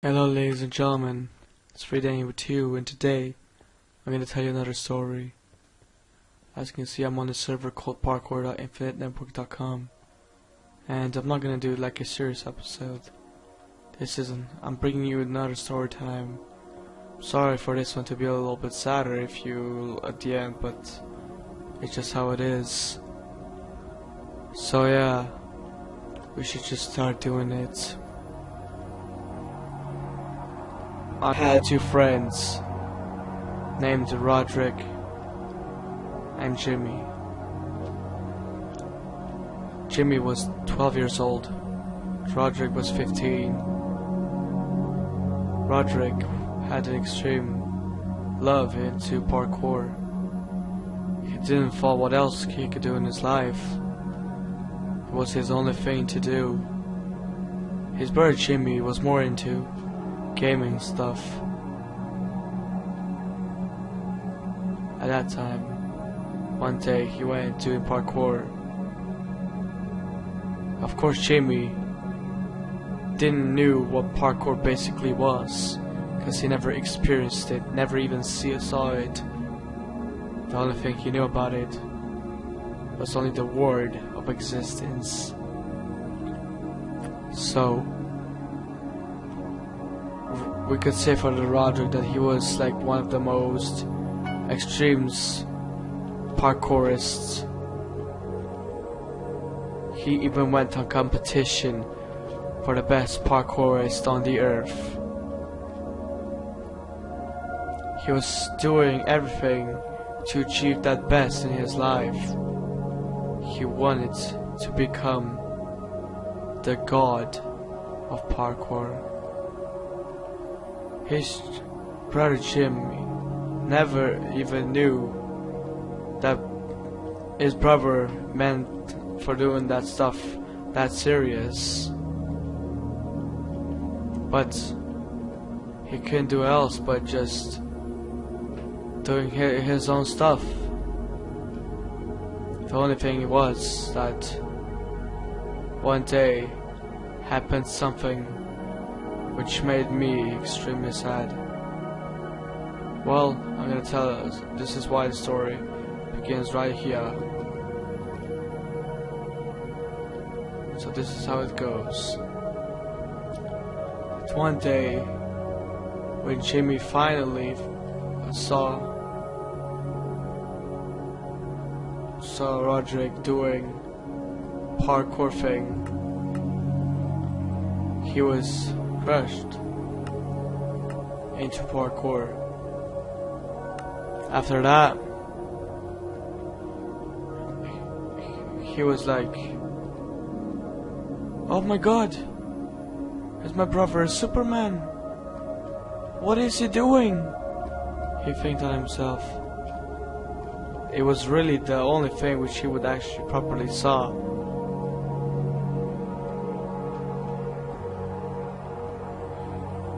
Hello ladies and gentlemen, it's Friday with you, and today I'm going to tell you another story. As you can see, I'm on a server called PARKOUR.infinitenetwork.com, and I'm not going to do like a serious episode. I'm bringing you another story time. Sorry for this one to be a little bit sadder if you at the end, but it's just how it is. So yeah, we should just start doing it. I had two friends named Roderick and Jimmy. Jimmy was 12 years old. Roderick was 15. Roderick had an extreme love into parkour. He didn't follow what else he could do in his life. It was his only thing to do. His brother Jimmy was more into gaming stuff. At that time, one day he went doing parkour. Of course, Jimmy didn't know what parkour basically was, because he never experienced it, never even saw it. The only thing he knew about it was only the word of existence. So we could say for the Roderick that he was like one of the most extreme parkourists. He even went on competition for the best parkourist on the earth. He was doing everything to achieve that best in his life. He wanted to become the god of parkour. His brother Jimmy never even knew that his brother meant for doing that stuff that serious. But he couldn't do else but just doing his own stuff. The only thing was that one day happened something which made me extremely sad. Well, I'm gonna tell us, this is why the story begins right here. So this is how it goes. It's one day when Jimmy finally saw Roderick doing parkour thing. He was crushed into parkour. After that, he was like, "Oh my god, is my brother Superman? What is he doing?" He thinks to himself. It was really the only thing which he would actually properly saw.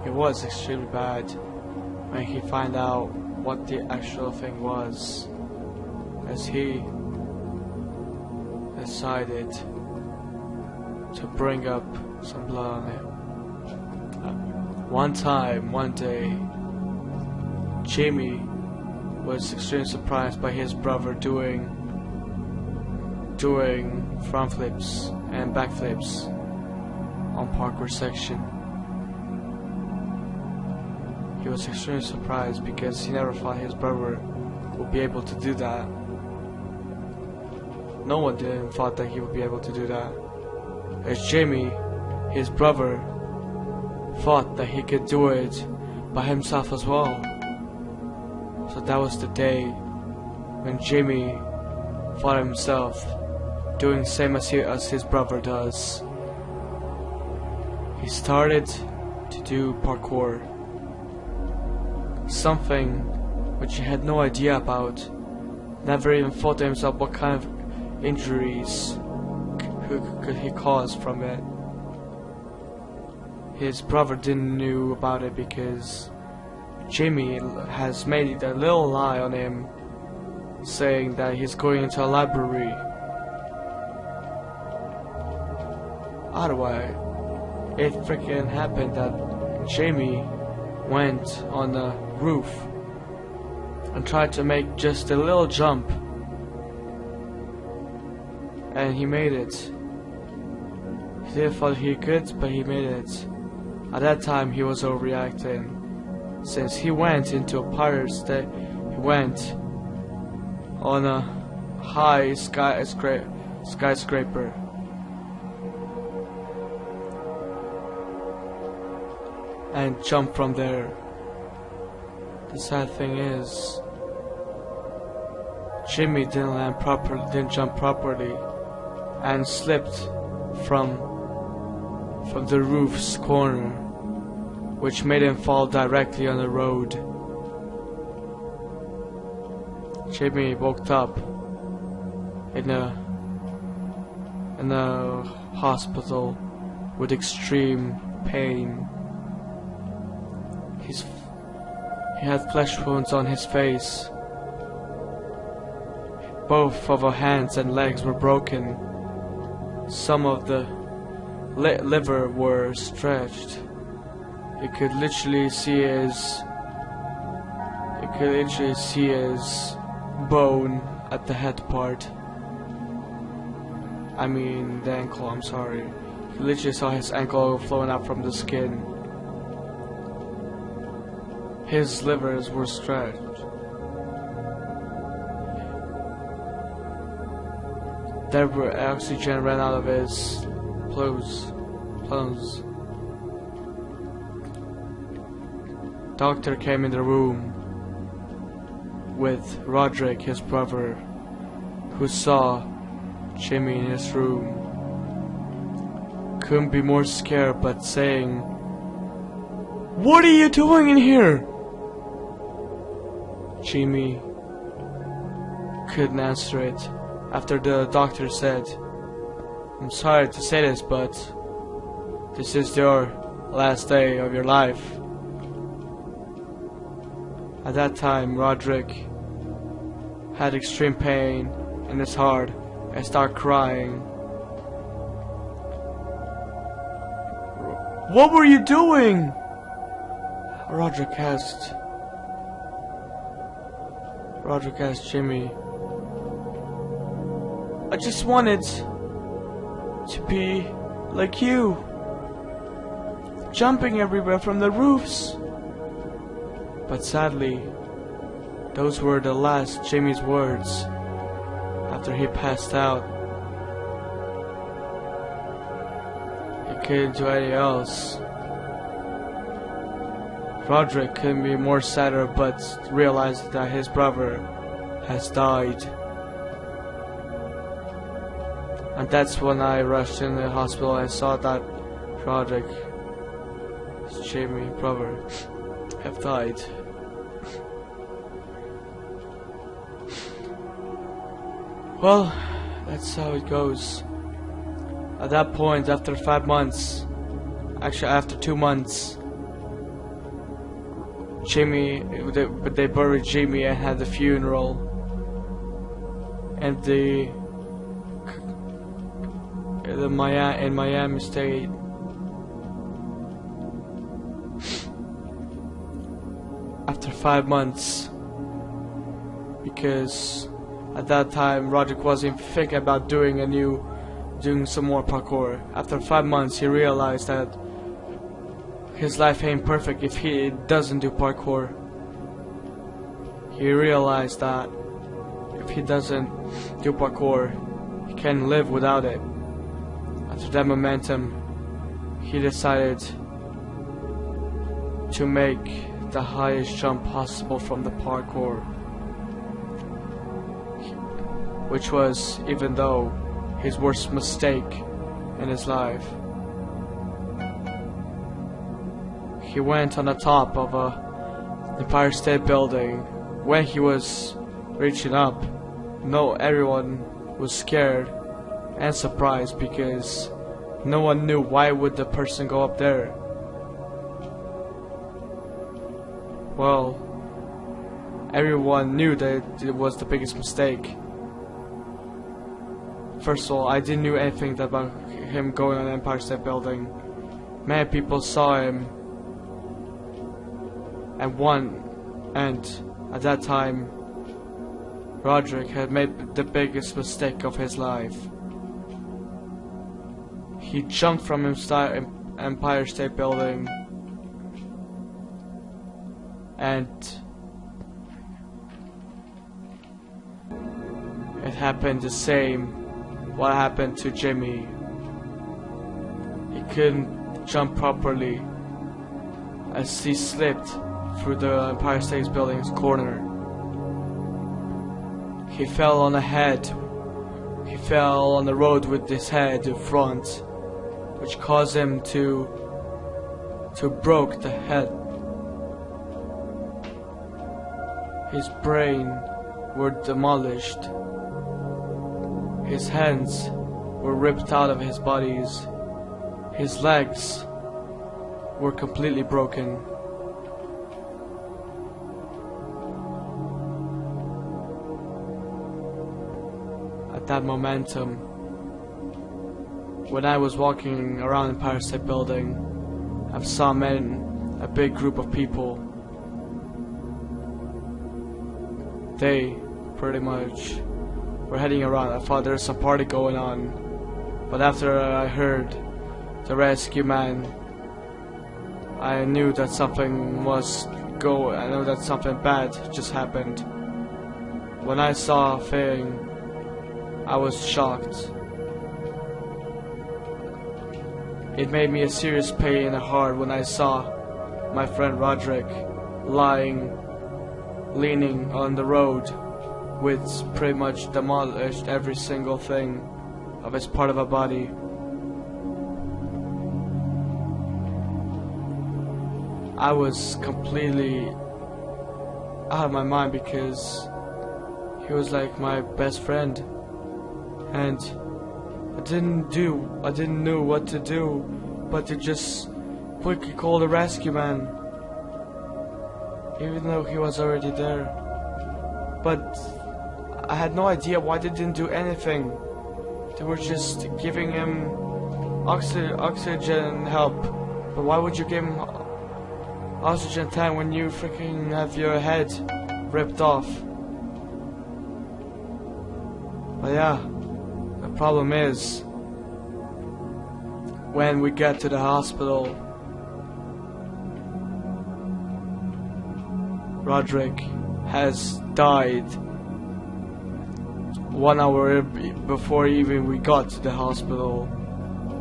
It was extremely bad when he found out what the actual thing was, as he decided to bring up some blood on him. One day, Jimmy was extremely surprised by his brother doing front flips and back flips on parkour section. He was extremely surprised because he never thought his brother would be able to do that. No one didn't thought that he would be able to do that. As Jimmy, his brother, thought that he could do it by himself as well. So that was the day when Jimmy thought himself doing the same as his brother does. He started to do parkour. Something which he had no idea about. Never even thought to himself what kind of injuries could he cause from it. His brother didn't know about it because Jimmy has made a little lie on him, saying that he's going into a library. Otherwise, it freaking happened that Jamie went on the roof and tried to make just a little jump, and he made it. He didn't thought he could, but he made it. At that time he was overreacting, since he went into a pirate state. He went on a high skyscraper. And jumped from there. The sad thing is, Jimmy didn't jump properly, and slipped from the roof's corner, which made him fall directly on the road. Jimmy woke up in a hospital with extreme pain. He had flesh wounds on his face. Both of our hands and legs were broken. Some of the liver were stretched. You could literally see his bone at the head part. I mean the ankle, I'm sorry. You literally saw his ankle flowing out from the skin. His livers were stretched. There were oxygen ran out of his lungs. Doctor came in the room with Roderick, his brother, who saw Jimmy in his room. Couldn't be more scared, but saying, "What are you doing in here?" Jimmy couldn't answer it after the doctor said, "I'm sorry to say this, but this is your last day of your life." At that time, Roderick had extreme pain in his heart and started crying. "What were you doing?" Roderick asked Jimmy. "I just wanted to be like you, jumping everywhere from the roofs." But sadly, those were the last Jimmy's words after he passed out. He couldn't do anything else. Roderick couldn't be more sadder, but realized that his brother has died. And that's when I rushed in the hospital and saw that Roderick, Jimmy's brother, have died. Well, that's how it goes. At that point, after 5 months, actually after 2 months, they buried Jimmy and had the funeral. And in Miami State. After 5 months, because at that time Roderick wasn't thinking about doing some more parkour. After 5 months, he realized that his life ain't perfect if he doesn't do parkour. He realized that if he doesn't do parkour, he can't live without it. After that momentum, he decided to make the highest jump possible from the parkour, which was, even though, his worst mistake in his life. He went on the top of a Empire State Building. When he was reaching up, everyone was scared and surprised because no one knew why would the person go up there. Well, everyone knew that it was the biggest mistake. First of all, I didn't know anything about him going on the Empire State Building. Many people saw him and at that time Roderick had made the biggest mistake of his life. He jumped from Empire State Building, and it happened the same what happened to Jimmy. He couldn't jump properly as he slipped through the Empire State Building's corner. He fell on the head. He fell on the road with his head in front, which caused him to broke the head. His brain were demolished. His hands were ripped out of his bodies. His legs were completely broken. At that momentum, when I was walking around Empire State Building, I saw a big group of people. They pretty much were heading around. I thought there was some party going on, but after I heard the rescue man, I knew that something I knew that something bad just happened. When I saw a thing, I was shocked. It made me a serious pain in the heart when I saw my friend Roderick leaning on the road with pretty much demolished every single thing of his part of a body. I was completely out of my mind because he was like my best friend, and I didn't know what to do but to just quickly call the rescue man, even though he was already there. But I had no idea why they didn't do anything. They were just giving him oxygen help. But why would you give him oxygen tank when you freaking have your head ripped off? But yeah, the problem is, when we get to the hospital, Roderick has died 1 hour before even we got to the hospital,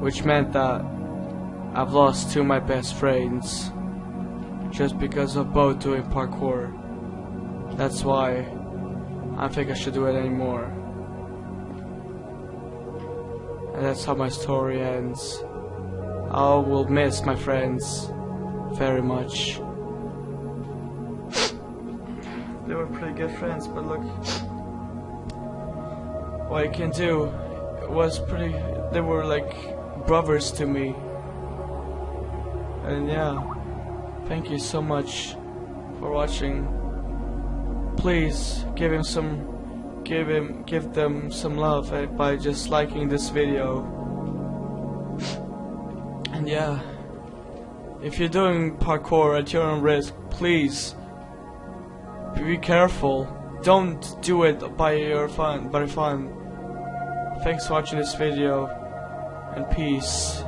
which meant that I've lost 2 of my best friends just because of both doing parkour. That's why I don't think I should do it anymore. And that's how my story ends. I will miss my friends very much. They were pretty good friends, but look what I can do. It was pretty. They were like brothers to me. And yeah, thank you so much for watching. Please give them some love by just liking this video. And yeah, if you're doing parkour at your own risk, please be careful. Don't do it by fun. Thanks for watching this video, and peace.